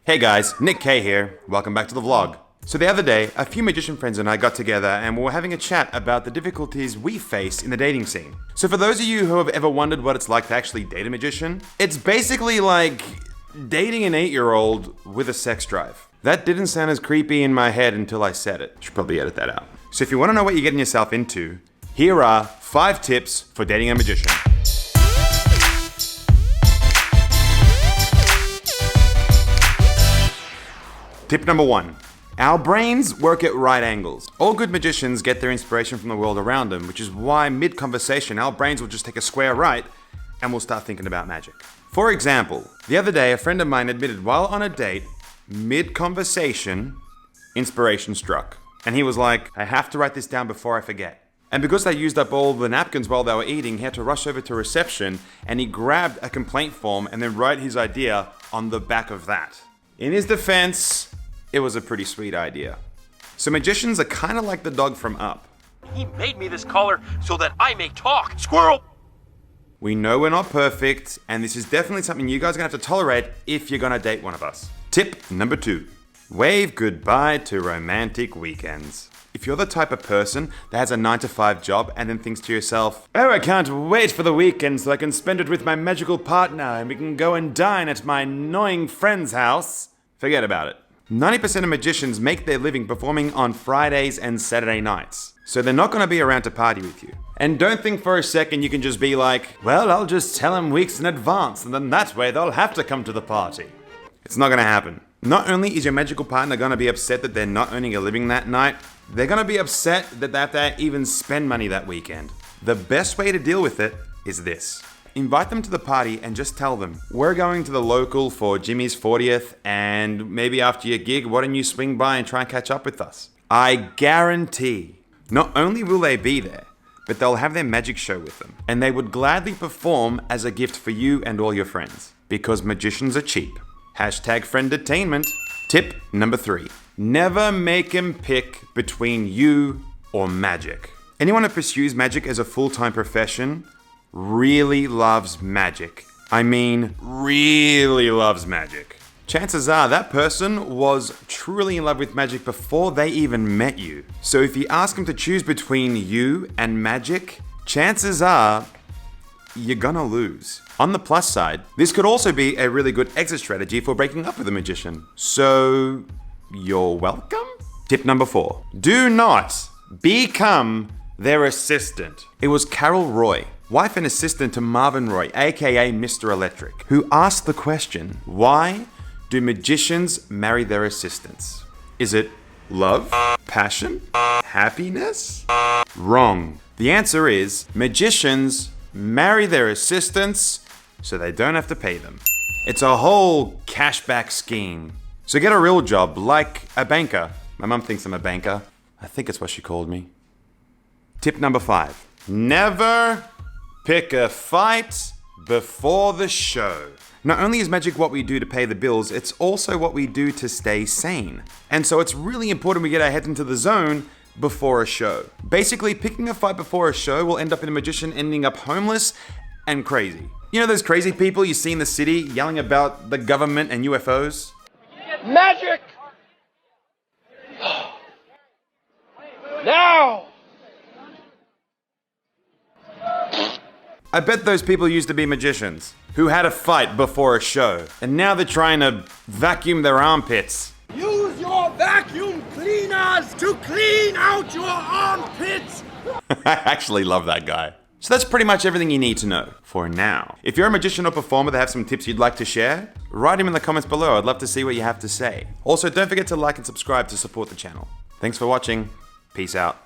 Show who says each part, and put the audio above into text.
Speaker 1: Hey guys, Nick K here. Welcome back to the vlog. So the other day, a few magician friends and I got together and we were having a chat about the difficulties we face in the dating scene. So for those of you who have ever wondered what it's like to actually date a magician, it's basically like dating an 8-year-old with a sex drive. That didn't sound as creepy in my head until I said it. Should probably edit that out. So if you want to know what you're getting yourself into, here are 5 tips for dating a magician. Tip number 1. Our brains work at right angles. All good magicians get their inspiration from the world around them, which is why mid-conversation, our brains will just take a square right and we'll start thinking about magic. For example, the other day, a friend of mine admitted while on a date, mid-conversation, inspiration struck. And he was like, I have to write this down before I forget. And because they used up all the napkins while they were eating, he had to rush over to reception and he grabbed a complaint form and then wrote his idea on the back of that. In his defense, it was a pretty sweet idea. So magicians are kind of like the dog from Up.
Speaker 2: He made me this collar so that I may talk. Squirrel!
Speaker 1: We know we're not perfect, and this is definitely something you guys are gonna have to tolerate if you're gonna date one of us. Tip number 2. Wave goodbye to romantic weekends. If you're the type of person that has a 9-to-5 job and then thinks to yourself, oh, I can't wait for the weekend so I can spend it with my magical partner and we can go and dine at my annoying friend's house, forget about it. 90% of magicians make their living performing on Fridays and Saturday nights. So they're not going to be around to party with you. And don't think for a second you can just be like, well, I'll just tell them weeks in advance and then that way they'll have to come to the party. It's not going to happen. Not only is your magical partner going to be upset that they're not earning a living that night, they're going to be upset that they have to even spend money that weekend. The best way to deal with it is this. Invite them to the party and just tell them, we're going to the local for Jimmy's 40th and maybe after your gig, why don't you swing by and try and catch up with us? I guarantee, not only will they be there, but they'll have their magic show with them. And they would gladly perform as a gift for you and all your friends. Because magicians are cheap. Hashtag friendattainment. Tip number 3. Never make them pick between you or magic. Anyone who pursues magic as a full-time profession really loves magic. I mean, really loves magic. Chances are that person was truly in love with magic before they even met you. So if you ask them to choose between you and magic, chances are you're gonna lose. On the plus side, this could also be a really good exit strategy for breaking up with a magician. So, you're welcome? Tip number 4. Do not become their assistant. It was Carol Roy, wife and assistant to Marvin Roy, aka Mr. Electric, who asked the question, why do magicians marry their assistants? Is it love? Passion? Happiness? Wrong. The answer is, magicians marry their assistants so they don't have to pay them. It's a whole cashback scheme. So get a real job, like a banker. My mum thinks I'm a banker. I think it's what she called me. Tip number 5. Never pick a fight before the show. Not only is magic what we do to pay the bills, it's also what we do to stay sane. And so it's really important we get our head into the zone before a show. Basically, picking a fight before a show will end up in a magician ending up homeless and crazy. You know those crazy people you see in the city yelling about the government and UFOs?
Speaker 2: Magic! Now!
Speaker 1: I bet those people used to be magicians who had a fight before a show, and now they're trying to vacuum their armpits.
Speaker 2: Use your vacuum cleaners to clean out your armpits!
Speaker 1: I actually love that guy. So that's pretty much everything you need to know for now. If you're a magician or performer that have some tips you'd like to share, write them in the comments below. I'd love to see what you have to say. Also, don't forget to like and subscribe to support the channel. Thanks for watching. Peace out.